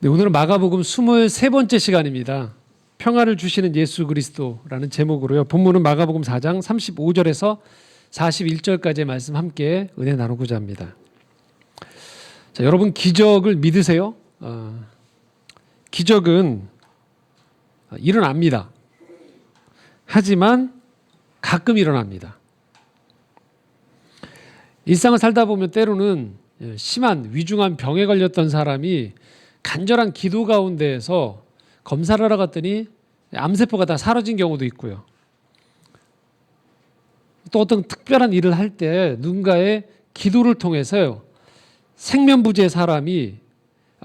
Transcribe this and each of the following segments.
네, 오늘은 마가복음 23번째 시간입니다. 평화를 주시는 예수 그리스도라는 제목으로요. 본문은 마가복음 4장 35절에서 41절까지의 말씀 함께 은혜 나누고자 합니다. 자, 여러분 기적을 믿으세요? 기적은 일어납니다. 하지만 가끔 일어납니다. 일상을 살다 보면 때로는 심한 위중한 병에 걸렸던 사람이 간절한 기도 가운데에서 검사를 하러 갔더니 암세포가 다 사라진 경우도 있고요. 또 어떤 특별한 일을 할 때 누군가의 기도를 통해서요, 생면부지의 사람이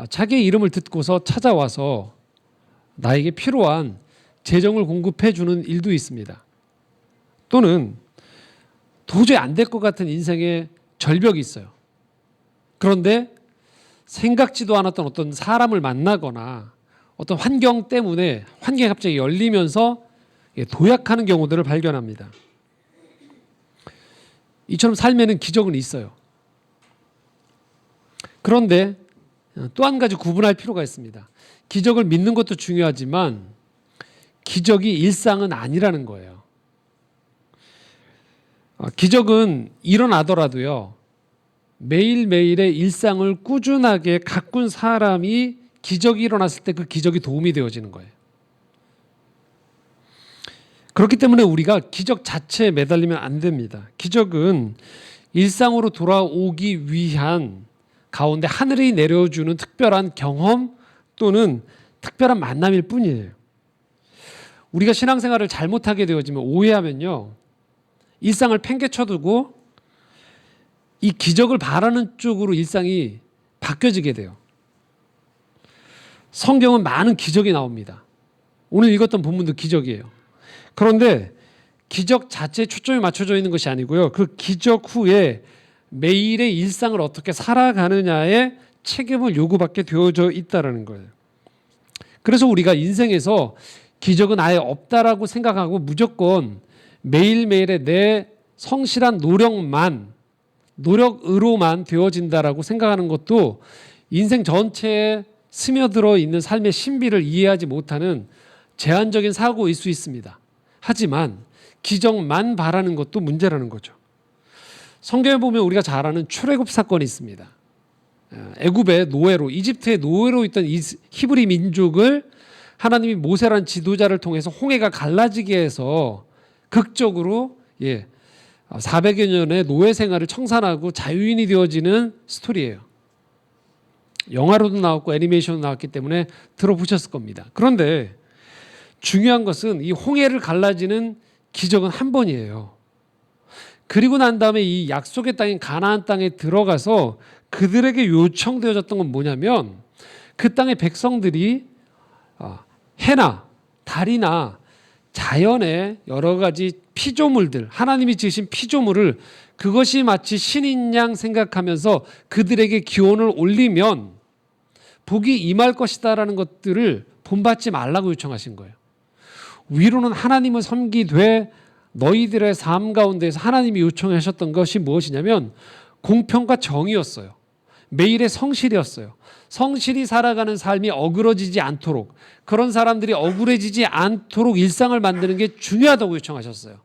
자기의 이름을 듣고서 찾아와서 나에게 필요한 재정을 공급해 주는 일도 있습니다. 또는 도저히 안 될 것 같은 인생의 절벽이 있어요. 그런데 생각지도 않았던 어떤 사람을 만나거나 어떤 환경 때문에 환경이 갑자기 열리면서 도약하는 경우들을 발견합니다. 이처럼 삶에는 기적은 있어요. 그런데 또 한 가지 구분할 필요가 있습니다. 기적을 믿는 것도 중요하지만 기적이 일상은 아니라는 거예요. 기적은 일어나더라도요, 매일매일의 일상을 꾸준하게 가꾼 사람이 기적이 일어났을 때 그 기적이 도움이 되어지는 거예요. 그렇기 때문에 우리가 기적 자체에 매달리면 안 됩니다. 기적은 일상으로 돌아오기 위한 가운데 하늘이 내려주는 특별한 경험 또는 특별한 만남일 뿐이에요. 우리가 신앙생활을 잘못하게 되어지면, 오해하면요, 일상을 팽개쳐두고 이 기적을 바라는 쪽으로 일상이 바뀌어지게 돼요. 성경은 많은 기적이 나옵니다. 오늘 읽었던 본문도 기적이에요. 그런데 기적 자체에 초점이 맞춰져 있는 것이 아니고요, 그 기적 후에 매일의 일상을 어떻게 살아가느냐에 책임을 요구받게 되어져 있다는 거예요. 그래서 우리가 인생에서 기적은 아예 없다라고 생각하고 무조건 매일매일의 내 성실한 노력으로만 되어진다라고 생각하는 것도 인생 전체에 스며들어 있는 삶의 신비를 이해하지 못하는 제한적인 사고일 수 있습니다. 하지만 기적만 바라는 것도 문제라는 거죠. 성경에 보면 우리가 잘 아는 출애굽 사건이 있습니다. 애굽의 노예로, 이집트의 노예로 있던 히브리 민족을 하나님이 모세라는 지도자를 통해서 홍해가 갈라지게 해서 극적으로 400여 년의 노예 생활을 청산하고 자유인이 되어지는 스토리예요. 영화로도 나왔고 애니메이션도 나왔기 때문에 들어보셨을 겁니다. 그런데 중요한 것은 이 홍해를 갈라지는 기적은 한 번이에요. 그리고 난 다음에 이 약속의 땅인 가나안 땅에 들어가서 그들에게 요청되어졌던 건 뭐냐면, 그 땅의 백성들이 해나 달이나 자연의 여러 가지 피조물들, 하나님이 지으신 피조물을 그것이 마치 신인 양 생각하면서 그들에게 기원을 올리면 복이 임할 것이다라는 것들을 본받지 말라고 요청하신 거예요. 위로는 하나님을 섬기되 너희들의 삶 가운데서 하나님이 요청하셨던 것이 무엇이냐면 공평과 정의였어요. 매일의 성실이었어요. 성실히 살아가는 삶이 어그러지지 않도록, 그런 사람들이 억울해지지 않도록 일상을 만드는 게 중요하다고 요청하셨어요.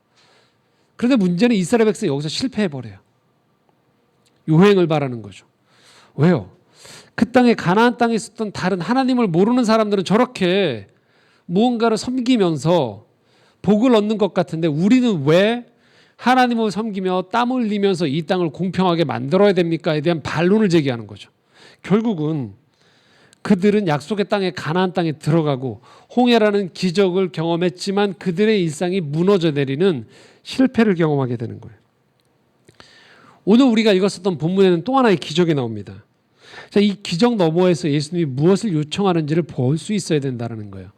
그런데 문제는 이스라엘 백성이 여기서 실패해버려요. 요행을 바라는 거죠. 왜요? 그 땅에, 가나안 땅에 있었던 다른 하나님을 모르는 사람들은 저렇게 무언가를 섬기면서 복을 얻는 것 같은데 우리는 왜 하나님을 섬기며 땀 흘리면서 이 땅을 공평하게 만들어야 됩니까?에 대한 반론을 제기하는 거죠. 결국은 그들은 약속의 땅에, 가나안 땅에 들어가고 홍해라는 기적을 경험했지만 그들의 일상이 무너져 내리는 실패를 경험하게 되는 거예요. 오늘 우리가 읽었었던 본문에는 또 하나의 기적이 나옵니다. 자, 이 기적 너머에서 예수님이 무엇을 요청하는지를 볼 수 있어야 된다는 거예요.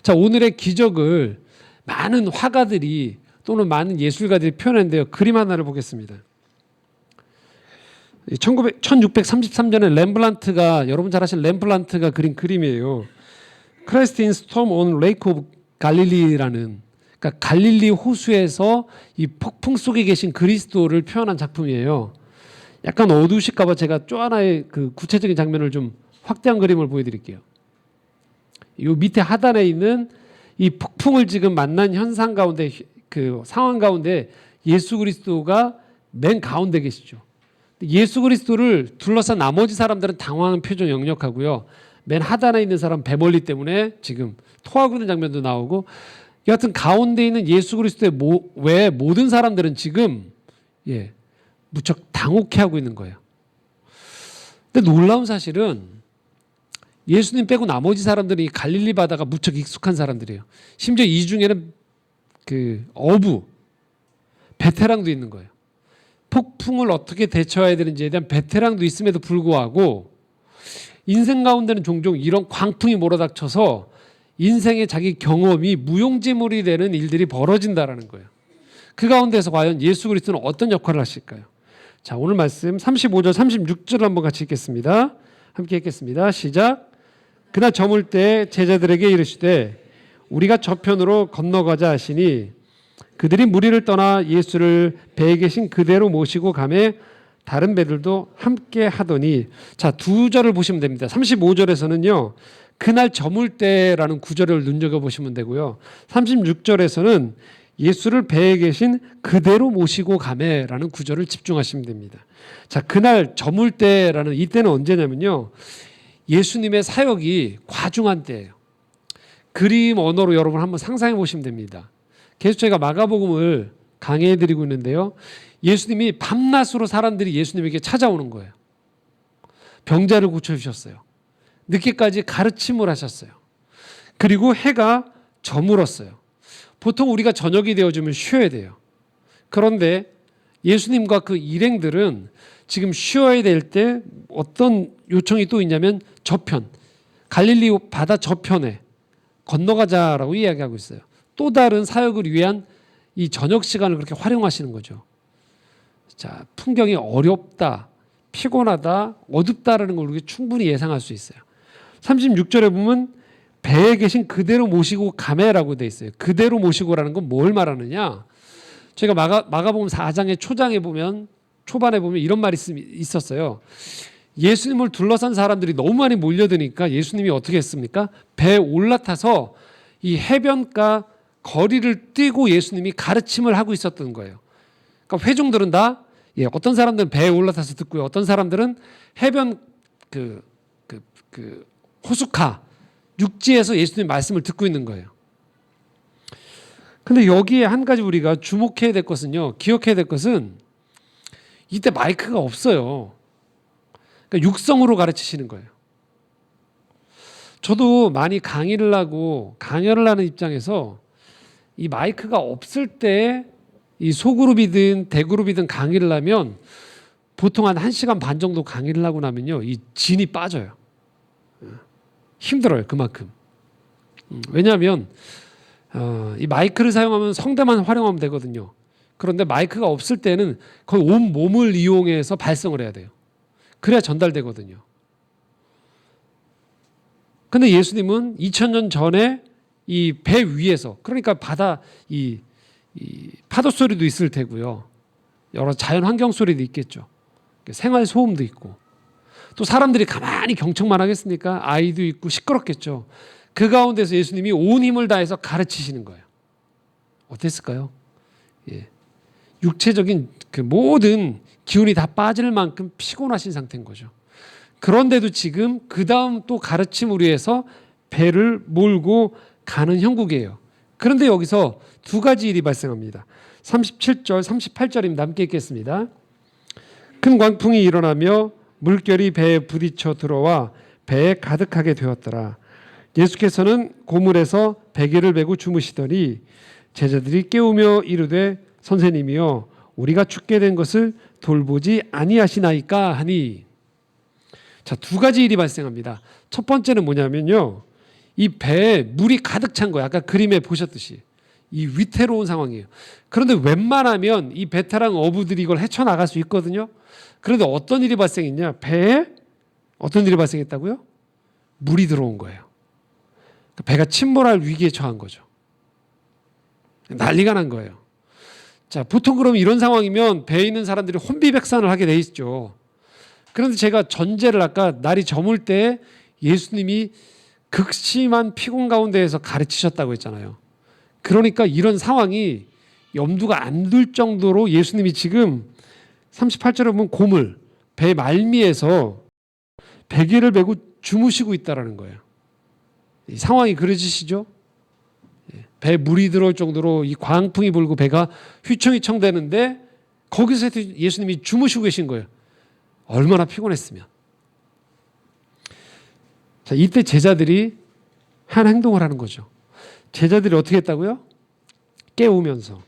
자, 오늘의 기적을 많은 화가들이 또는 많은 예술가들이 표현했는데요. 그림 하나를 보겠습니다. 1633년에 렘블란트가, 여러분 잘 아시는 렘블란트가 그린 그림이에요. 크라이스트 인 스톰 온 레이크 오브 갈릴리라는, 그러니까 갈릴리 호수에서 이 폭풍 속에 계신 그리스도를 표현한 작품이에요. 약간 어두우실까 봐 제가 또 하나의 그 구체적인 장면을 좀 확대한 그림을 보여드릴게요. 요 밑에 하단에 있는 이 폭풍을 지금 만난 현상 가운데 그 상황 가운데 예수 그리스도가 맨 가운데 계시죠. 예수 그리스도를 둘러싼 나머지 사람들은 당황한 표정 역력하고요. 맨 하단에 있는 사람 배멀리 때문에 지금 토하고 있는 장면도 나오고, 여하튼 가운데 있는 예수 그리스도의 외 모든 사람들은 지금 무척 당혹해하고 있는 거예요. 근데 놀라운 사실은 예수님 빼고 나머지 사람들이 갈릴리 바다가 무척 익숙한 사람들이에요. 심지어 이 중에는 그 어부, 베테랑도 있는 거예요. 폭풍을 어떻게 대처해야 되는지에 대한 베테랑도 있음에도 불구하고 인생 가운데는 종종 이런 광풍이 몰아닥쳐서 인생의 자기 경험이 무용지물이 되는 일들이 벌어진다라는 거예요. 그 가운데서 과연 예수 그리스도는 어떤 역할을 하실까요? 자, 오늘 말씀 35절 36절 한번 같이 읽겠습니다. 함께 읽겠습니다. 시작. 그날 저물 때 제자들에게 이르시되 우리가 저편으로 건너가자 하시니 그들이 무리를 떠나 예수를 배에 계신 그대로 모시고 가매 다른 배들도 함께 하더니, 자, 두 절을 보시면 됩니다. 35절에서는요. 그날 저물 때라는 구절을 눈여겨보시면 되고요. 36절에서는 예수를 배에 계신 그대로 모시고 가매라는 구절을 집중하시면 됩니다. 자, 그날 저물 때라는 이때는 언제냐면요. 예수님의 사역이 과중한 때예요. 그림 언어로 여러분 한번 상상해 보시면 됩니다. 계속 제가 마가복음을 강해해 드리고 있는데요. 예수님이 밤낮으로 사람들이 예수님에게 찾아오는 거예요. 병자를 고쳐주셨어요. 늦게까지 가르침을 하셨어요. 그리고 해가 저물었어요. 보통 우리가 저녁이 되어주면 쉬어야 돼요. 그런데 예수님과 그 일행들은 지금 쉬어야 될 때 어떤 요청이 또 있냐면 저편, 갈릴리 바다 저편에 건너가자라고 이야기하고 있어요. 또 다른 사역을 위한 이 저녁 시간을 그렇게 활용하시는 거죠. 자, 풍경이 어렵다, 피곤하다, 어둡다라는 걸 우리가 충분히 예상할 수 있어요. 36절에 보면 배에 계신 그대로 모시고 가매라고 돼 있어요. 그대로 모시고라는 건 뭘 말하느냐? 제가 마가복음 4장의 초장에 보면 초반에 보면 이런 말이 있었어요. 예수님을 둘러싼 사람들이 너무 많이 몰려드니까 예수님이 어떻게 했습니까? 배에 올라타서 이 해변가 거리를 뛰고 예수님이 가르침을 하고 있었던 거예요. 그러니까 회중들은 다 어떤 사람들은 배에 올라타서 듣고요. 어떤 사람들은 해변 호숫가 육지에서 예수님 말씀을 듣고 있는 거예요. 근데 여기에 한 가지 우리가 주목해야 될 것은요. 기억해야 될 것은 이때 마이크가 없어요. 그러니까 육성으로 가르치시는 거예요. 저도 많이 강의를 하는 입장에서 이 마이크가 없을 때 이 소그룹이든 대그룹이든 강의를 하면 보통 한 1시간 반 정도 강의를 하고 나면요. 이 진이 빠져요. 힘들어요. 그만큼. 왜냐하면 이 마이크를 사용하면 성대만 활용하면 되거든요. 그런데 마이크가 없을 때는 거의 온 몸을 이용해서 발성을 해야 돼요. 그래야 전달되거든요. 근데 예수님은 2000년 전에 이 배 위에서, 그러니까 바다 이 파도 소리도 있을 테고요. 여러 자연 환경 소리도 있겠죠. 생활 소음도 있고. 또 사람들이 가만히 경청만 하겠습니까? 아이도 있고 시끄럽겠죠. 그 가운데서 예수님이 온 힘을 다해서 가르치시는 거예요. 어땠을까요? 육체적인 그 모든 기운이 다 빠질 만큼 피곤하신 상태인 거죠. 그런데도 지금 그 다음 또 가르침을 위해서 배를 몰고 가는 형국이에요. 그런데 여기서 두 가지 일이 발생합니다. 37절, 38절입니다. 함께 읽겠습니다. 큰 광풍이 일어나며 물결이 배에 부딪혀 들어와 배에 가득하게 되었더라. 예수께서는 고물에서 베개를 메고 주무시더니 제자들이 깨우며 이르되 선생님이여 우리가 죽게 된 것을 돌보지 아니하시나이까 하니. 자, 두 가지 일이 발생합니다. 첫 번째는 뭐냐면요. 이 배에 물이 가득 찬 거예요. 아까 그림에 보셨듯이. 이 위태로운 상황이에요. 그런데 웬만하면 이 베테랑 어부들이 이걸 헤쳐나갈 수 있거든요. 그런데 어떤 일이 발생했냐? 배에 어떤 일이 발생했다고요? 물이 들어온 거예요. 배가 침몰할 위기에 처한 거죠. 난리가 난 거예요. 자, 보통 그러면 이런 상황이면 배에 있는 사람들이 혼비백산을 하게 돼 있죠. 그런데 제가 전제를 아까 날이 저물 때 예수님이 극심한 피곤 가운데에서 가르치셨다고 했잖아요. 그러니까 이런 상황이 염두가 안 들 정도로 예수님이 지금 38절에 보면 고물, 배 말미에서 베개를 메고 주무시고 있다라는 거예요. 이 상황이 그려지시죠? 배에 물이 들어올 정도로 이 광풍이 불고 배가 휘청휘청대는데 거기서 예수님이 주무시고 계신 거예요. 얼마나 피곤했으면. 자, 이때 제자들이 한 행동을 하는 거죠. 제자들이 어떻게 했다고요? 깨우면서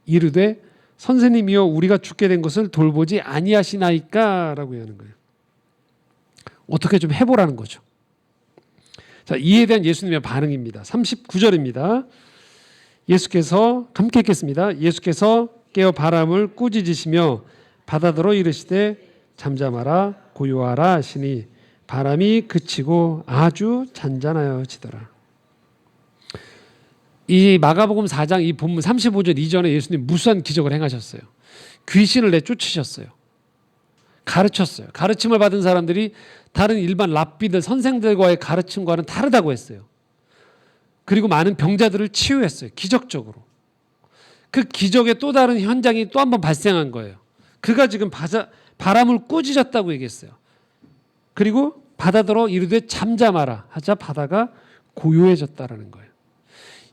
이르되 선생님이여 우리가 죽게 된 것을 돌보지 아니하시나이까 라고 하는 거예요. 어떻게 좀 해보라는 거죠. 자, 이에 대한 예수님의 반응입니다. 39절입니다. 예수께서 함께 읽겠습니다. 예수께서 깨어 바람을 꾸짖으시며 바다더러 이르시되 잠잠하라 고요하라 하시니 바람이 그치고 아주 잔잔하여지더라. 이 마가복음 4장 이 본문 35절 이전에 예수님 무수한 기적을 행하셨어요. 귀신을 내쫓으셨어요. 가르쳤어요. 가르침을 받은 사람들이 다른 일반 랍비들 선생들과의 가르침과는 다르다고 했어요. 그리고 많은 병자들을 치유했어요. 기적적으로. 그 기적의 또 다른 현장이 또 한 번 발생한 거예요. 그가 지금 바람을 꾸짖었다고 얘기했어요. 그리고 바다더러 이르되 잠잠하라 하자 바다가 고요해졌다라는 거예요.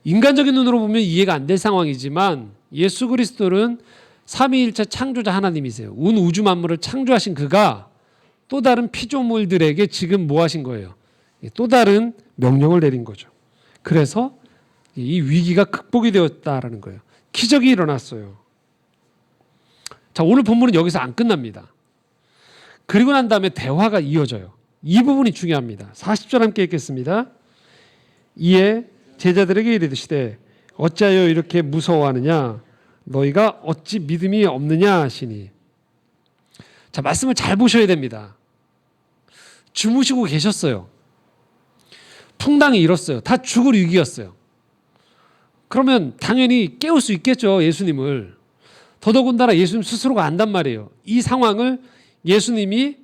인간적인 눈으로 보면 이해가 안 될 상황이지만 예수 그리스도는 삼위일체 창조자 하나님이세요. 온 우주 만물을 창조하신 그가 또 다른 피조물들에게 지금 뭐 하신 거예요? 또 다른 명령을 내린 거죠. 그래서 이 위기가 극복이 되었다라는 거예요. 기적이 일어났어요. 자, 오늘 본문은 여기서 안 끝납니다. 그리고 난 다음에 대화가 이어져요. 이 부분이 중요합니다. 40절 함께 읽겠습니다. 이에 제자들에게 이르시되 어찌하여 이렇게 무서워하느냐 너희가 어찌 믿음이 없느냐 하시니. 자, 말씀을 잘 보셔야 됩니다. 주무시고 계셨어요. 풍랑이 일었어요. 다 죽을 위기였어요. 그러면 당연히 깨울 수 있겠죠, 예수님을. 더더군다나 예수님 스스로가 안단 말이에요. 이 상황을 예수님이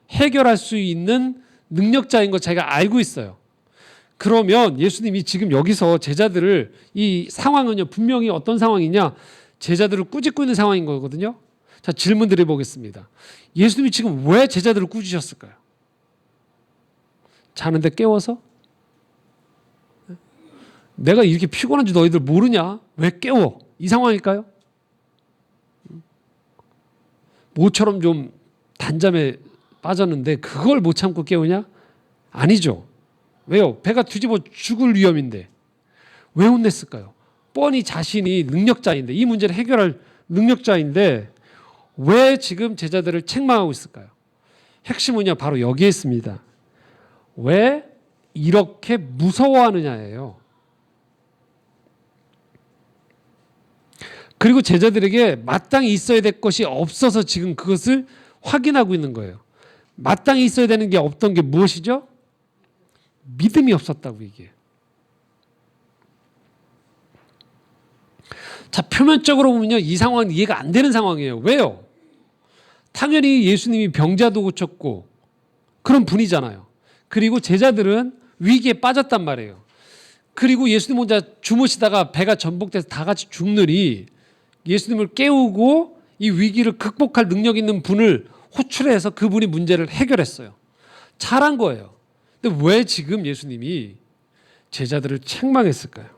해결할 수 있는 능력자인 것 자기가 알고 있어요. 그러면 예수님이 지금 여기서 제자들을 이 상황은요 분명히 어떤 상황이냐 제자들을 꾸짖고 있는 상황인 거거든요. 자, 질문 드려보겠습니다. 예수님이 지금 왜 제자들을 꾸짖으셨을까요? 자는데 깨워서? 내가 이렇게 피곤한지 너희들 모르냐? 왜 깨워? 이 상황일까요? 모처럼 좀 단잠에 빠졌는데 그걸 못 참고 깨우냐? 아니죠. 왜요? 배가 뒤집어 죽을 위험인데 왜 혼냈을까요? 뻔히 자신이 능력자인데 이 문제를 해결할 능력자인데 왜 지금 제자들을 책망하고 있을까요? 핵심은요 바로 여기에 있습니다. 왜 이렇게 무서워하느냐예요. 그리고 제자들에게 마땅히 있어야 될 것이 없어서 지금 그것을 확인하고 있는 거예요. 마땅히 있어야 되는 게 없던 게 무엇이죠? 믿음이 없었다고 얘기해요. 자, 표면적으로 보면요 이 상황은 이해가 안 되는 상황이에요. 왜요? 당연히 예수님이 병자도 고쳤고 그런 분이잖아요. 그리고 제자들은 위기에 빠졌단 말이에요. 그리고 예수님 혼자 주무시다가 배가 전복돼서 다 같이 죽느니 예수님을 깨우고 이 위기를 극복할 능력 있는 분을 호출해서 그분이 문제를 해결했어요. 잘한 거예요. 근데 왜 지금 예수님이 제자들을 책망했을까요?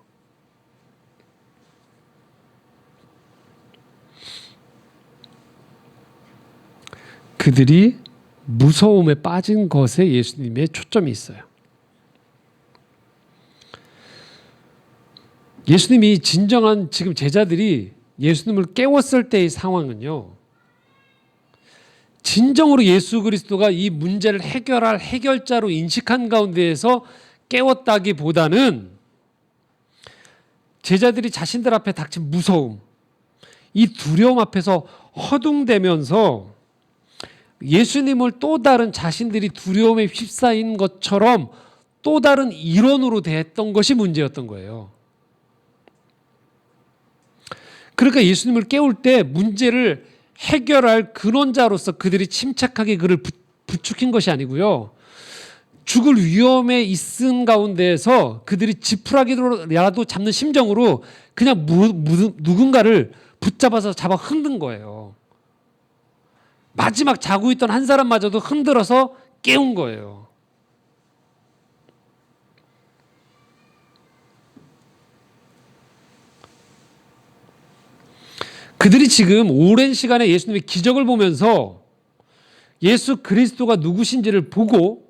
그들이 무서움에 빠진 것에 예수님의 초점이 있어요. 예수님이 진정한 지금 제자들이 예수님을 깨웠을 때의 상황은요. 진정으로 예수 그리스도가 이 문제를 해결할 해결자로 인식한 가운데에서 깨웠다기보다는 제자들이 자신들 앞에 닥친 무서움, 이 두려움 앞에서 허둥대면서 예수님을 또 다른 자신들이 두려움에 휩싸인 것처럼 또 다른 이론으로 대했던 것이 문제였던 거예요. 그러니까 예수님을 깨울 때 문제를 해결할 근원자로서 그들이 침착하게 그를 부추긴 것이 아니고요. 죽을 위험에 있은 가운데에서 그들이 지푸라기라도 잡는 심정으로 그냥 누군가를 붙잡아서 잡아 흔든 거예요. 마지막 자고 있던 한 사람마저도 흔들어서 깨운 거예요. 그들이 지금 오랜 시간에 예수님의 기적을 보면서 예수 그리스도가 누구신지를 보고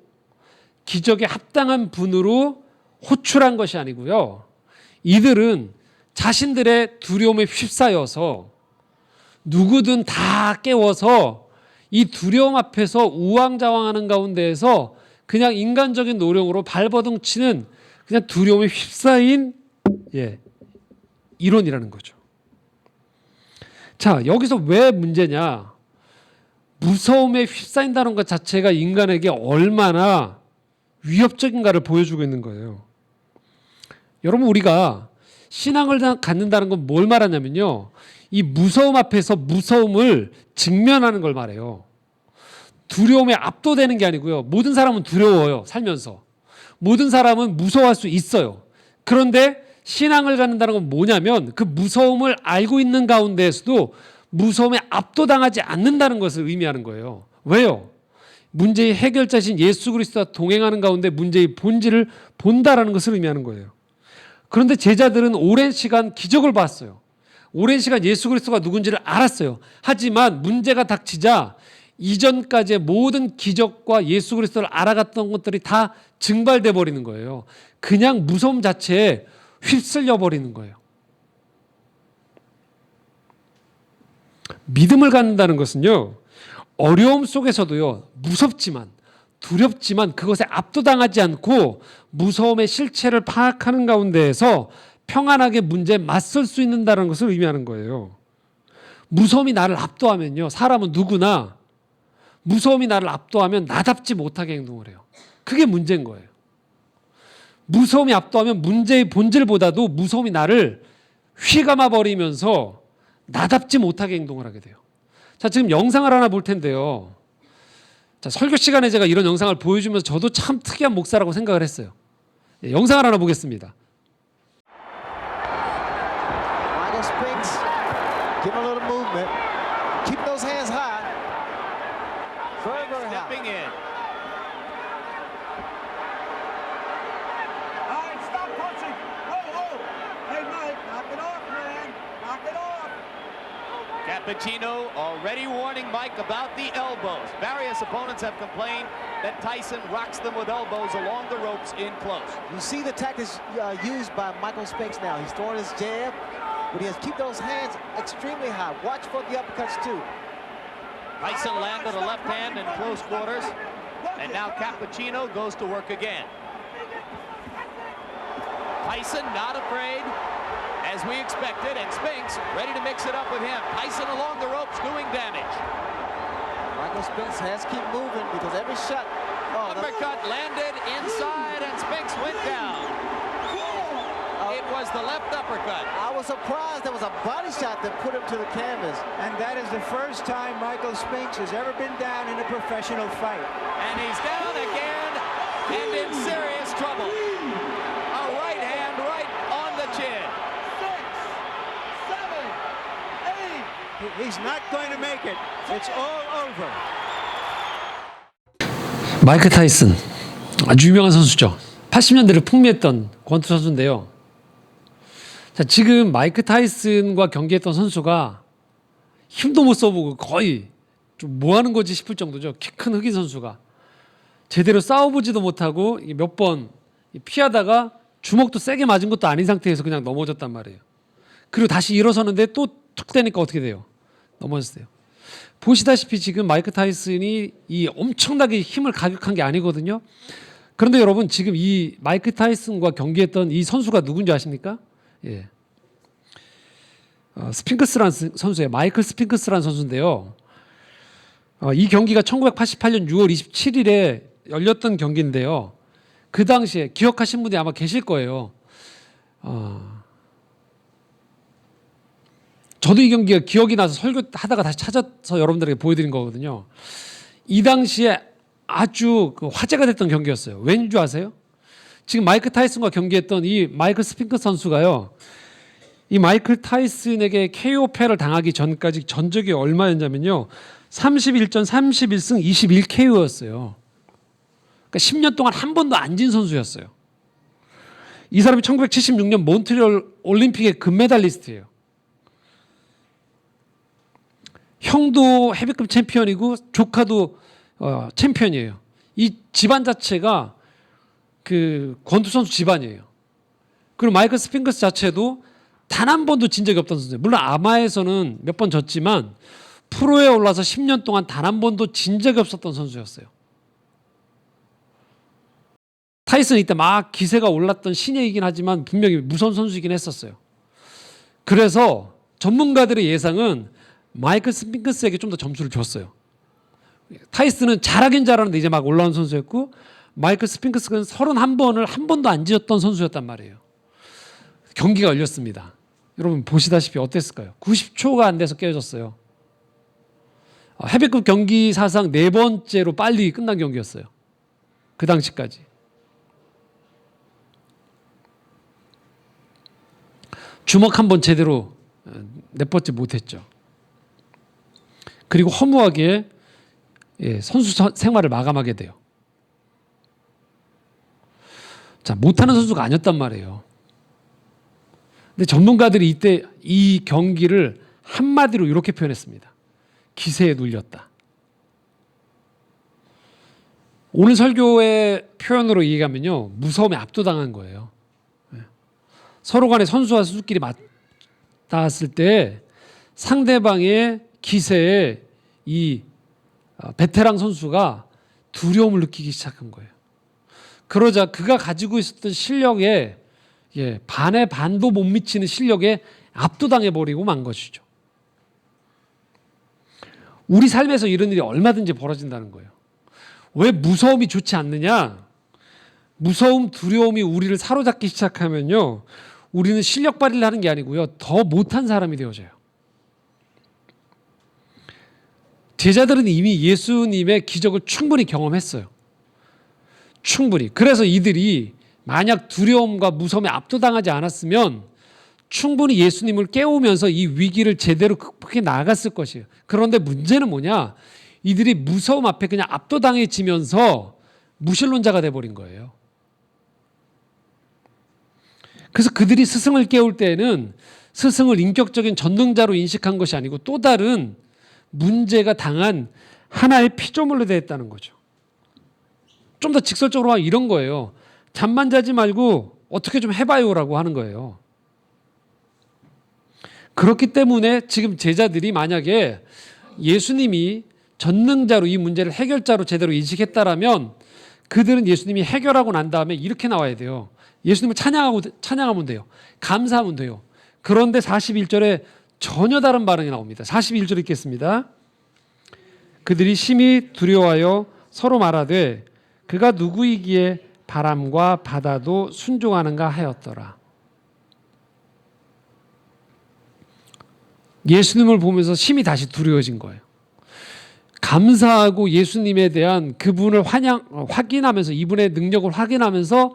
기적에 합당한 분으로 호출한 것이 아니고요. 이들은 자신들의 두려움에 휩싸여서 누구든 다 깨워서 이 두려움 앞에서 우왕좌왕하는 가운데에서 그냥 인간적인 노력으로 발버둥 치는 그냥 두려움에 휩싸인 이론이라는 거죠. 자, 여기서 왜 문제냐? 무서움에 휩싸인다는 것 자체가 인간에게 얼마나 위협적인가를 보여주고 있는 거예요. 여러분, 우리가 신앙을 갖는다는 건 뭘 말하냐면요. 이 무서움 앞에서 무서움을 직면하는 걸 말해요. 두려움에 압도되는 게 아니고요. 모든 사람은 두려워요, 살면서. 모든 사람은 무서워할 수 있어요. 그런데 신앙을 갖는다는 건 뭐냐면 그 무서움을 알고 있는 가운데에서도 무서움에 압도당하지 않는다는 것을 의미하는 거예요. 왜요? 문제의 해결자신 예수 그리스도와 동행하는 가운데 문제의 본질을 본다라는 것을 의미하는 거예요. 그런데 제자들은 오랜 시간 기적을 봤어요. 오랜 시간 예수 그리스도가 누군지를 알았어요. 하지만 문제가 닥치자 이전까지의 모든 기적과 예수 그리스도를 알아갔던 것들이 다 증발돼 버리는 거예요. 그냥 무서움 자체에 휩쓸려 버리는 거예요. 믿음을 갖는다는 것은요, 어려움 속에서도요, 무섭지만 두렵지만 그것에 압도당하지 않고 무서움의 실체를 파악하는 가운데에서 평안하게 문제에 맞설 수 있는다는 것을 의미하는 거예요. 무서움이 나를 압도하면요, 사람은 누구나 무서움이 나를 압도하면 나답지 못하게 행동을 해요. 그게 문제인 거예요. 무서움이 압도하면 문제의 본질보다도 무서움이 나를 휘감아 버리면서 나답지 못하게 행동을 하게 돼요. 자, 지금 영상을 하나 볼 텐데요. 자, 설교 시간에 제가 이런 영상을 보여주면서 저도 참 특이한 목사라고 생각을 했어요. 영상을 하나 보겠습니다. Michael Spinks, give him a little movement. Keep those hands high. Very, very high. Stepping in. All right, stop punching. Whoa, whoa. Hey, Mike, knock it off, man. Knock it off. Cappuccino already warning Mike about the elbows. Various opponents have complained that Tyson rocks them with elbows along the ropes in close. You see the tactics used by Michael Spinks now. He's throwing his jab, but he has to keep those hands extremely high. Watch for the uppercuts, too. Tyson landed a left hand in close quarters, and now Cappuccino goes to work again. Tyson not afraid, as we expected, and Spinks ready to mix it up with him. Tyson along the ropes doing damage. Michael Spinks has to keep moving because every shot. Oh, Uppercut landed inside, and Spinks went down. It was the left uppercut. I was surprised there was a body shot that put him to the canvas. And that is the first time Michael Spinks has ever been down in a professional fight. And he's down again and in serious trouble. A right hand right on the chin. 6, 7, 8. He's not going to make it. It's all over. 마이크 타이슨, 아주 유명한 선수죠. 80년대를 풍미했던 권투 선수인데요. 자, 지금 마이크 타이슨과 경기했던 선수가 힘도 못 써보고 거의 좀 뭐 하는 거지 싶을 정도죠. 키 큰 흑인 선수가 제대로 싸워보지도 못하고 몇 번 피하다가 주먹도 세게 맞은 것도 아닌 상태에서 그냥 넘어졌단 말이에요. 그리고 다시 일어서는데 또 툭 대니까 어떻게 돼요? 넘어졌어요. 보시다시피 지금 마이크 타이슨이 이 엄청나게 힘을 가격한 게 아니거든요. 그런데 여러분, 지금 이 마이크 타이슨과 경기했던 이 선수가 누군지 아십니까? 예. 스핑크스라는 선수예요. 마이클 스핑크스라는 선수인데요. 이 경기가 1988년 6월 27일에 열렸던 경기인데요. 그 당시에 기억하신 분이 아마 계실 거예요. 저도 이 경기가 기억이 나서 설교하다가 다시 찾아서 여러분들에게 보여드린 거거든요. 이 당시에 아주 그 화제가 됐던 경기였어요. 왠 줄 아세요? 지금 마이크 타이슨과 경기했던 이 마이클 스핑크 선수가요. 이 마이클 타이슨에게 KO패를 당하기 전까지 전적이 얼마였냐면요. 31전 31승 21KO였어요. 그러니까 10년 동안 한 번도 안 진 선수였어요. 이 사람이 1976년 몬트리올 올림픽의 금메달리스트예요. 형도 헤비급 챔피언이고 조카도 챔피언이에요. 이 집안 자체가 그 권투 선수 집안이에요. 그리고 마이클 스핑크스 자체도 단 한 번도 진 적이 없던 선수예요. 물론 아마에서는 몇 번 졌지만 프로에 올라서 10년 동안 단 한 번도 진 적이 없었던 선수였어요. 타이슨은 이때 막 기세가 올랐던 신예이긴 하지만 분명히 무서운 선수이긴 했었어요. 그래서 전문가들의 예상은 마이클 스핑크스에게 좀 더 점수를 줬어요. 타이슨은 잘하긴 잘하는데 이제 막 올라온 선수였고 마이클 스핑크스는 31번을 한 번도 안 지었던 선수였단 말이에요. 경기가 열렸습니다. 여러분 보시다시피 어땠을까요? 90초가 안 돼서 깨어졌어요. 헤비급 경기 사상 4번째로 빨리 끝난 경기였어요. 그 당시까지. 주먹 한 번 제대로 내뻗지 못했죠. 그리고 허무하게 선수 생활을 마감하게 돼요. 자, 못하는 선수가 아니었단 말이에요. 근데 전문가들이 이때 이 경기를 한마디로 이렇게 표현했습니다. 기세에 눌렸다. 오늘 설교의 표현으로 얘기하면요, 무서움에 압도당한 거예요. 서로 간에 선수와 선수끼리 맞닿았을 때 상대방의 기세에 이 베테랑 선수가 두려움을 느끼기 시작한 거예요. 그러자 그가 가지고 있었던 실력에 반의 반도 못 미치는 실력에 압도당해 버리고 만 것이죠. 우리 삶에서 이런 일이 얼마든지 벌어진다는 거예요. 왜 무서움이 좋지 않느냐? 무서움, 두려움이 우리를 사로잡기 시작하면요, 우리는 실력 발휘를 하는 게 아니고요, 더 못한 사람이 되어져요. 제자들은 이미 예수님의 기적을 충분히 경험했어요. 충분히. 그래서 이들이 만약 두려움과 무서움에 압도당하지 않았으면 충분히 예수님을 깨우면서 이 위기를 제대로 극복해 나갔을 것이에요. 그런데 문제는 뭐냐? 이들이 무서움 앞에 그냥 압도당해지면서 무신론자가 돼버린 거예요. 그래서 그들이 스승을 깨울 때에는 스승을 인격적인 전능자로 인식한 것이 아니고 또 다른 문제가 당한 하나의 피조물로 되었다는 거죠. 좀 더 직설적으로 하면 이런 거예요. 잠만 자지 말고 어떻게 좀 해봐요라고 하는 거예요. 그렇기 때문에 지금 제자들이 만약에 예수님이 전능자로 이 문제를 해결자로 제대로 인식했다라면 그들은 예수님이 해결하고 난 다음에 이렇게 나와야 돼요. 예수님을 찬양하면 돼요. 감사하면 돼요. 그런데 41절에 전혀 다른 반응이 나옵니다. 41절 읽겠습니다. 그들이 심히 두려워하여 서로 말하되 그가 누구이기에 바람과 바다도 순종하는가 하였더라. 예수님을 보면서 심히 다시 두려워진 거예요. 감사하고 예수님에 대한 그분을 확인하면서 이분의 능력을 확인하면서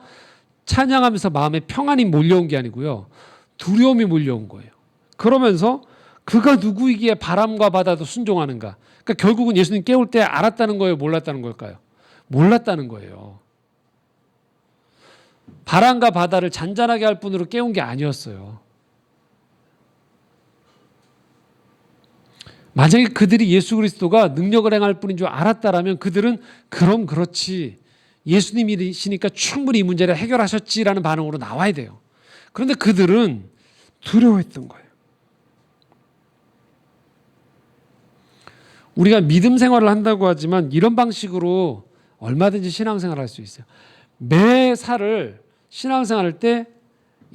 찬양하면서 마음에 평안이 몰려온 게 아니고요, 두려움이 몰려온 거예요. 그러면서 그가 누구이기에 바람과 바다도 순종하는가. 그러니까 결국은 예수님 깨울 때 알았다는 거예요, 몰랐다는 걸까요? 몰랐다는 거예요. 바람과 바다를 잔잔하게 할 뿐으로 깨운 게 아니었어요. 만약에 그들이 예수 그리스도가 능력을 행할 뿐인 줄 알았다라면 그들은 그럼 그렇지, 예수님이시니까 충분히 이 문제를 해결하셨지라는 반응으로 나와야 돼요. 그런데 그들은 두려워했던 거예요. 우리가 믿음 생활을 한다고 하지만 이런 방식으로 얼마든지 신앙생활을 할 수 있어요. 매사를 신앙생활할 때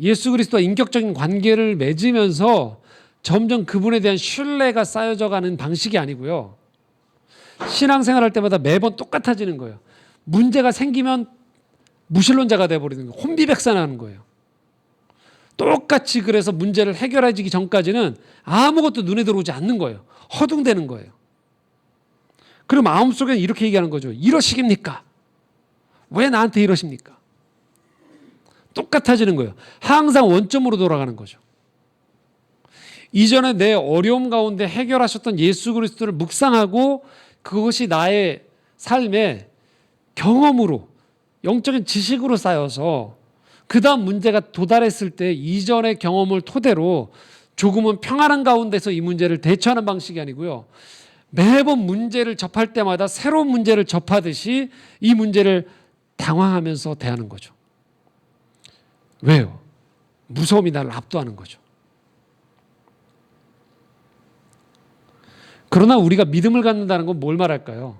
예수 그리스도와 인격적인 관계를 맺으면서 점점 그분에 대한 신뢰가 쌓여져 가는 방식이 아니고요, 신앙생활할 때마다 매번 똑같아지는 거예요. 문제가 생기면 무신론자가 돼버리는 거예요. 혼비백산하는 거예요. 똑같이. 그래서 문제를 해결해지기 전까지는 아무것도 눈에 들어오지 않는 거예요. 허둥대는 거예요. 그리고 마음속에는 이렇게 얘기하는 거죠. 이러시깁니까? 왜 나한테 이러십니까? 똑같아지는 거예요. 항상 원점으로 돌아가는 거죠. 이전에 내 어려움 가운데 해결하셨던 예수 그리스도를 묵상하고 그것이 나의 삶의 경험으로, 영적인 지식으로 쌓여서 그 다음 문제가 도달했을 때 이전의 경험을 토대로 조금은 평안한 가운데서 이 문제를 대처하는 방식이 아니고요. 매번 문제를 접할 때마다 새로운 문제를 접하듯이 이 문제를 당황하면서 대하는 거죠. 왜요? 무서움이 나를 압도하는 거죠. 그러나 우리가 믿음을 갖는다는 건 뭘 말할까요?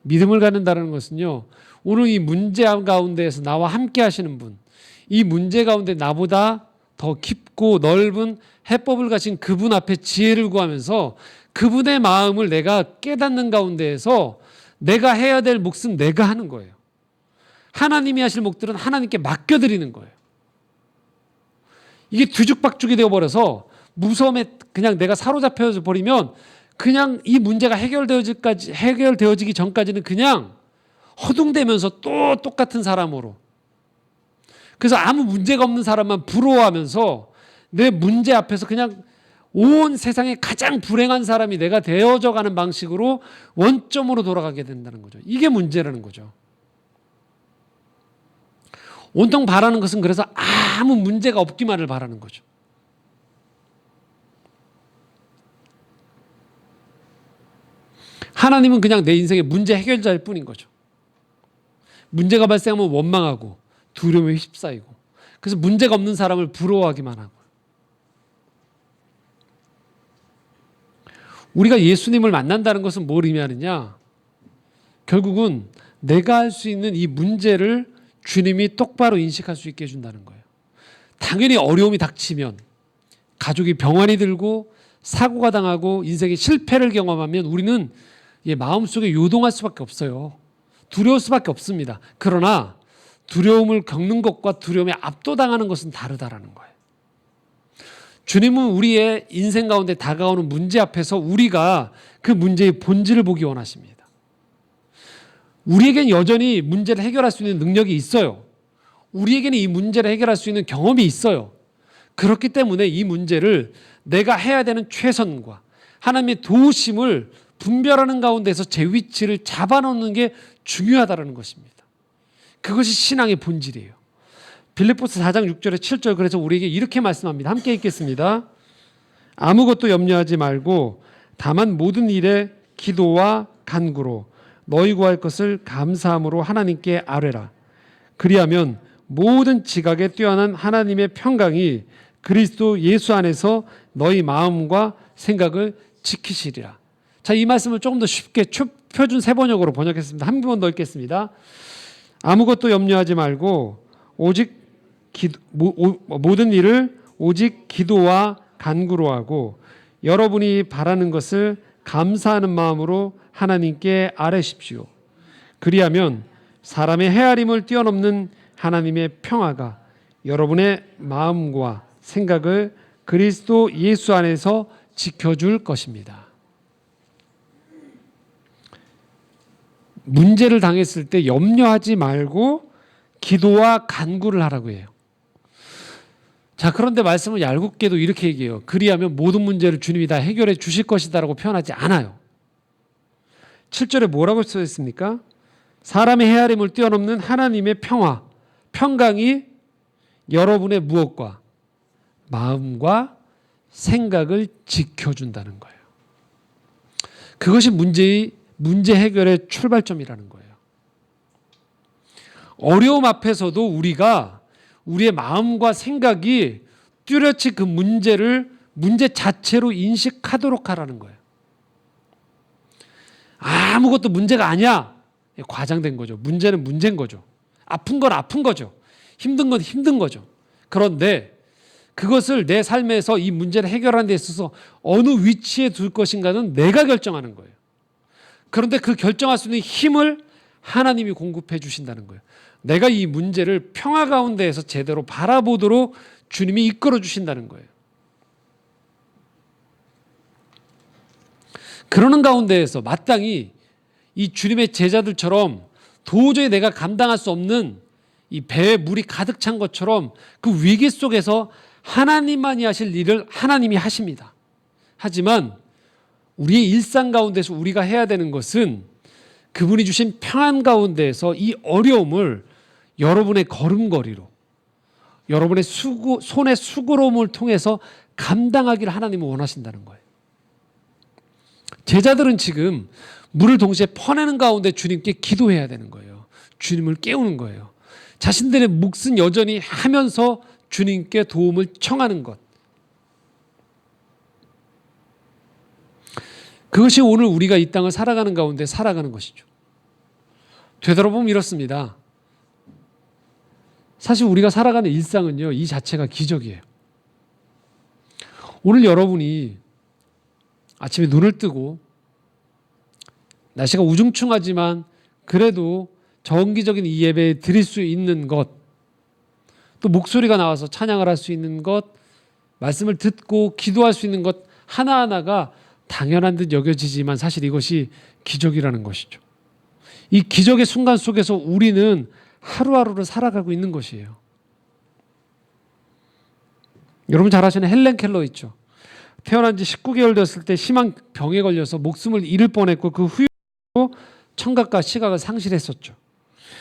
믿음을 갖는다는 것은요, 오늘 이 문제 가운데에서 나와 함께 하시는 분, 이 문제 가운데 나보다 더 깊고 넓은 해법을 가진 그분 앞에 지혜를 구하면서 그분의 마음을 내가 깨닫는 가운데에서 내가 해야 될 몫은 내가 하는 거예요. 하나님이 하실 몫들은 하나님께 맡겨드리는 거예요. 이게 뒤죽박죽이 되어버려서 무서움에 그냥 내가 사로잡혀 버리면 그냥 이 문제가 해결되어지기 전까지는 그냥 허둥대면서 또 똑같은 사람으로, 그래서 아무 문제가 없는 사람만 부러워하면서 내 문제 앞에서 그냥 온 세상에 가장 불행한 사람이 내가 되어져 가는 방식으로 원점으로 돌아가게 된다는 거죠. 이게 문제라는 거죠. 온통 바라는 것은 그래서 아무 문제가 없기만을 바라는 거죠. 하나님은 그냥 내 인생의 문제 해결자일 뿐인 거죠. 문제가 발생하면 원망하고 두려움에 휩싸이고, 그래서 문제가 없는 사람을 부러워하기만 하고. 우리가 예수님을 만난다는 것은 뭘 의미하느냐? 결국은 내가 할 수 있는 이 문제를 주님이 똑바로 인식할 수 있게 해준다는 거예요. 당연히 어려움이 닥치면, 가족이 병환이 들고 사고가 당하고 인생의 실패를 경험하면 우리는 마음속에 요동할 수밖에 없어요. 두려울 수밖에 없습니다. 그러나 두려움을 겪는 것과 두려움에 압도당하는 것은 다르다라는 거예요. 주님은 우리의 인생 가운데 다가오는 문제 앞에서 우리가 그 문제의 본질을 보기 원하십니다. 우리에겐 여전히 문제를 해결할 수 있는 능력이 있어요. 우리에게는 이 문제를 해결할 수 있는 경험이 있어요. 그렇기 때문에 이 문제를 내가 해야 되는 최선과 하나님의 도우심을 분별하는 가운데서 제 위치를 잡아놓는 게 중요하다는 것입니다. 그것이 신앙의 본질이에요. 빌립보서 4장 6절에 7절, 그래서 우리에게 이렇게 말씀합니다. 함께 읽겠습니다. 아무것도 염려하지 말고 다만 모든 일에 기도와 간구로 너희 구할 것을 감사함으로 하나님께 아뢰라. 그리하면 모든 지각에 뛰어난 하나님의 평강이 그리스도 예수 안에서 너희 마음과 생각을 지키시리라. 자, 이 말씀을 조금 더 쉽게 표준 세번역으로 번역했습니다. 한 번 더 읽겠습니다. 아무것도 염려하지 말고 오직 모든 일을 오직 기도와 간구로 하고 여러분이 바라는 것을 감사하는 마음으로 하나님께 아뢰십시오. 그리하면 사람의 헤아림을 뛰어넘는 하나님의 평화가 여러분의 마음과 생각을 그리스도 예수 안에서 지켜줄 것입니다. 문제를 당했을 때 염려하지 말고 기도와 간구를 하라고 해요. 자, 그런데 말씀은 얄궂게도 이렇게 얘기해요. 그리하면 모든 문제를 주님이 다 해결해 주실 것이다라고 표현하지 않아요. 7절에 뭐라고 써 있습니까? 사람의 헤아림을 뛰어넘는 하나님의 평화, 평강이 여러분의 무엇과 마음과 생각을 지켜준다는 거예요. 그것이 문제 해결의 출발점이라는 거예요. 어려움 앞에서도 우리가 우리의 마음과 생각이 뚜렷이 그 문제 자체로 인식하도록 하라는 거예요. 아무것도 문제가 아니야. 과장된 거죠. 문제는 문제인 거죠. 아픈 건 아픈 거죠. 힘든 건 힘든 거죠. 그런데 그것을 내 삶에서 이 문제를 해결하는 데 있어서 어느 위치에 둘 것인가는 내가 결정하는 거예요. 그런데 그 결정할 수 있는 힘을 하나님이 공급해 주신다는 거예요. 내가 이 문제를 평화 가운데에서 제대로 바라보도록 주님이 이끌어 주신다는 거예요. 그러는 가운데에서 마땅히 이 주님의 제자들처럼 도저히 내가 감당할 수 없는 이 배에 물이 가득 찬 것처럼 그 위기 속에서 하나님만이 하실 일을 하나님이 하십니다. 하지만 우리의 일상 가운데서 우리가 해야 되는 것은 그분이 주신 평안 가운데에서 이 어려움을 여러분의 걸음걸이로, 여러분의 손의 수고로움을 통해서 감당하기를 하나님은 원하신다는 거예요. 제자들은 지금 물을 동시에 퍼내는 가운데 주님께 기도해야 되는 거예요. 주님을 깨우는 거예요. 자신들의 몫은 여전히 하면서 주님께 도움을 청하는 것. 그것이 오늘 우리가 이 땅을 살아가는 가운데 살아가는 것이죠. 되돌아보면 이렇습니다. 사실 우리가 살아가는 일상은요, 이 자체가 기적이에요. 오늘 여러분이 아침에 눈을 뜨고 날씨가 우중충하지만 그래도 정기적인 이 예배에 드릴 수 있는 것, 또 목소리가 나와서 찬양을 할 수 있는 것, 말씀을 듣고 기도할 수 있는 것 하나하나가 당연한 듯 여겨지지만 사실 이것이 기적이라는 것이죠. 이 기적의 순간 속에서 우리는 하루하루를 살아가고 있는 것이에요. 여러분 잘 아시는 헬렌 켈러 있죠. 태어난 지 19개월 됐을 때 심한 병에 걸려서 목숨을 잃을 뻔했고 그 후로 청각과 시각을 상실했었죠.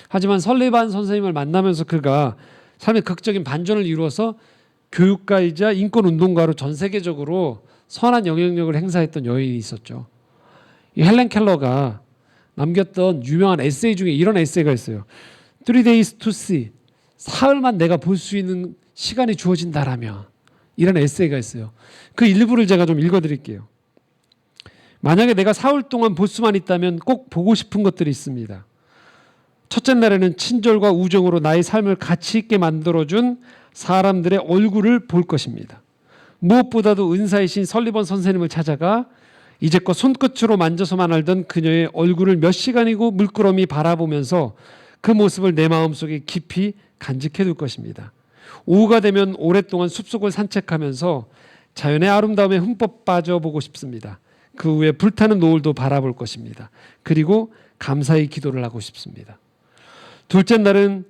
하지만 설리반 선생님을 만나면서 그가 삶의 극적인 반전을 이루어서 교육가이자 인권운동가로 전 세계적으로 선한 영향력을 행사했던 여인이 있었죠. 이 헬렌 켈러가 남겼던 유명한 에세이 중에 이런 에세이가 있어요. 3 days to see. 사흘만 내가 볼 수 있는 시간이 주어진다라면, 이런 에세이가 있어요. 그 일부를 제가 좀 읽어드릴게요. 만약에 내가 사흘 동안 볼 수만 있다면 꼭 보고 싶은 것들이 있습니다. 첫째 날에는 친절과 우정으로 나의 삶을 가치 있게 만들어준 사람들의 얼굴을 볼 것입니다. 무엇보다도 은사이신 설리번 선생님을 찾아가 이제껏 손끝으로 만져서만 알던 그녀의 얼굴을 몇 시간이고 물끄러미 바라보면서 그 모습을 내 마음속에 깊이 간직해둘 것입니다. 오후가 되면 오랫동안 숲속을 산책하면서 자연의 아름다움에 흠뻑 빠져보고 싶습니다. 그 후에 불타는 노을도 바라볼 것입니다. 그리고 감사의 기도를 하고 싶습니다. 둘째 날은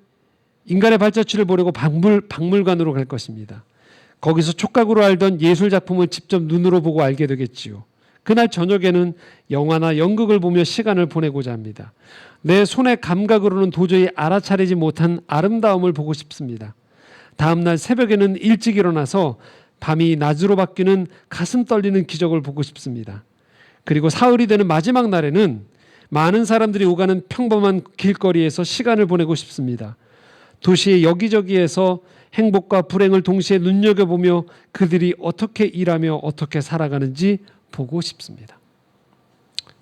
인간의 발자취를 보려고 박물관으로 갈 것입니다. 거기서 촉각으로 알던 예술작품을 직접 눈으로 보고 알게 되겠지요. 그날 저녁에는 영화나 연극을 보며 시간을 보내고자 합니다. 내 손의 감각으로는 도저히 알아차리지 못한 아름다움을 보고 싶습니다. 다음날 새벽에는 일찍 일어나서 밤이 낮으로 바뀌는 가슴 떨리는 기적을 보고 싶습니다. 그리고 사흘이 되는 마지막 날에는 많은 사람들이 오가는 평범한 길거리에서 시간을 보내고 싶습니다. 도시의 여기저기에서 행복과 불행을 동시에 눈여겨보며 그들이 어떻게 일하며 어떻게 살아가는지 보고 싶습니다.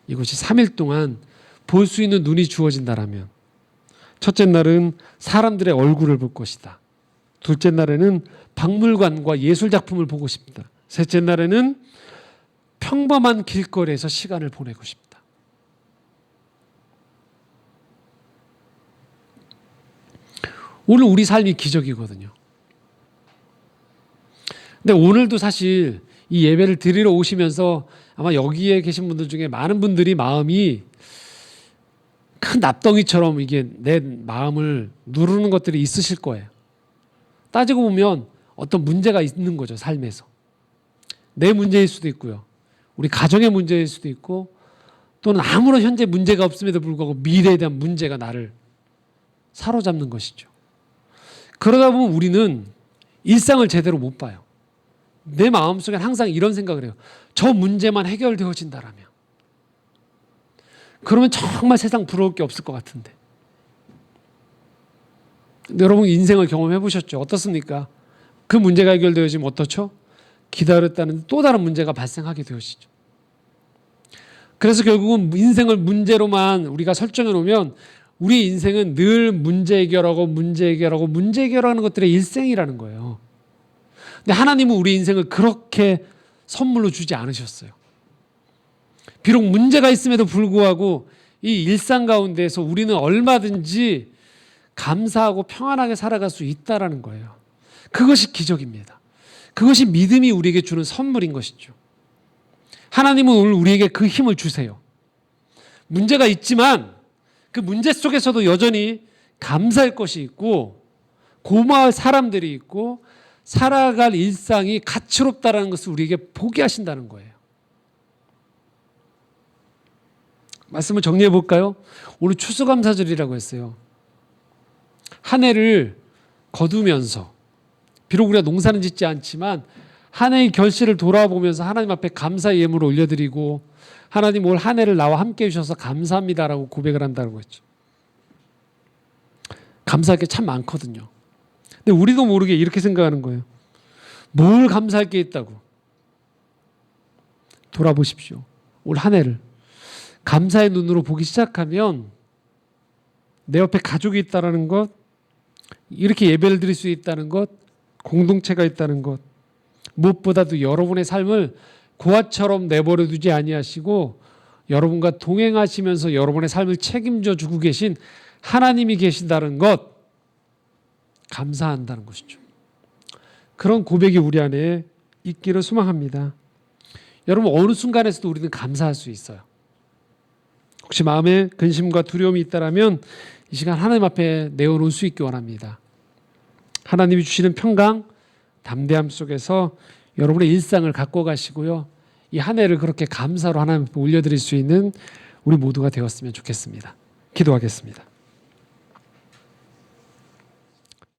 이것이 3일 동안 볼 수 있는 눈이 주어진다라면, 첫째 날은 사람들의 얼굴을 볼 것이다. 둘째 날에는 박물관과 예술작품을 보고 싶다. 셋째 날에는 평범한 길거리에서 시간을 보내고 싶다. 오늘 우리 삶이 기적이거든요. 근데 오늘도 사실 이 예배를 드리러 오시면서 아마 여기에 계신 분들 중에 많은 분들이 마음이 큰 납덩이처럼 이게 내 마음을 누르는 것들이 있으실 거예요. 따지고 보면 어떤 문제가 있는 거죠, 삶에서. 내 문제일 수도 있고요. 우리 가정의 문제일 수도 있고, 또는 아무런 현재 문제가 없음에도 불구하고 미래에 대한 문제가 나를 사로잡는 것이죠. 그러다 보면 우리는 일상을 제대로 못 봐요. 내 마음속에 항상 이런 생각을 해요. 저 문제만 해결되어진다라면. 그러면 정말 세상 부러울 게 없을 것 같은데. 여러분 인생을 경험해 보셨죠? 어떻습니까? 그 문제가 해결되어지면 어떻죠? 기다렸다는 또 다른 문제가 발생하게 되어지죠. 그래서 결국은 인생을 문제로만 우리가 설정해 놓으면 우리 인생은 늘 문제 해결하는 것들의 일생이라는 거예요. 근데 하나님은 우리 인생을 그렇게 선물로 주지 않으셨어요. 비록 문제가 있음에도 불구하고 이 일상 가운데에서 우리는 얼마든지 감사하고 평안하게 살아갈 수 있다라는 거예요. 그것이 기적입니다. 그것이 믿음이 우리에게 주는 선물인 것이죠. 하나님은 오늘 우리에게 그 힘을 주세요. 문제가 있지만 그 문제 속에서도 여전히 감사할 것이 있고 고마울 사람들이 있고 살아갈 일상이 가치롭다라는 것을 우리에게 보게 하신다는 거예요. 말씀을 정리해 볼까요? 오늘 추수감사절이라고 했어요. 한 해를 거두면서 비록 우리가 농사는 짓지 않지만 한 해의 결실을 돌아보면서 하나님 앞에 감사의 예물을 올려드리고 하나님 올 한 해를 나와 함께 해주셔서 감사합니다라고 고백을 한다고 했죠. 감사할 게 참 많거든요. 근데 우리도 모르게 이렇게 생각하는 거예요. 뭘 감사할 게 있다고. 돌아보십시오. 올 한 해를 감사의 눈으로 보기 시작하면 내 옆에 가족이 있다는 것, 이렇게 예배를 드릴 수 있다는 것, 공동체가 있다는 것, 무엇보다도 여러분의 삶을 고아처럼 내버려 두지 아니하시고 여러분과 동행하시면서 여러분의 삶을 책임져 주고 계신 하나님이 계신다는 것, 감사한다는 것이죠. 그런 고백이 우리 안에 있기를 소망합니다. 여러분, 어느 순간에서도 우리는 감사할 수 있어요. 혹시 마음에 근심과 두려움이 있다면 이 시간 하나님 앞에 내어놓을 수 있기 원합니다. 하나님이 주시는 평강, 담대함 속에서 여러분의 일상을 갖고 가시고요. 이 한 해를 그렇게 감사로 하나님 앞에 올려드릴 수 있는 우리 모두가 되었으면 좋겠습니다. 기도하겠습니다.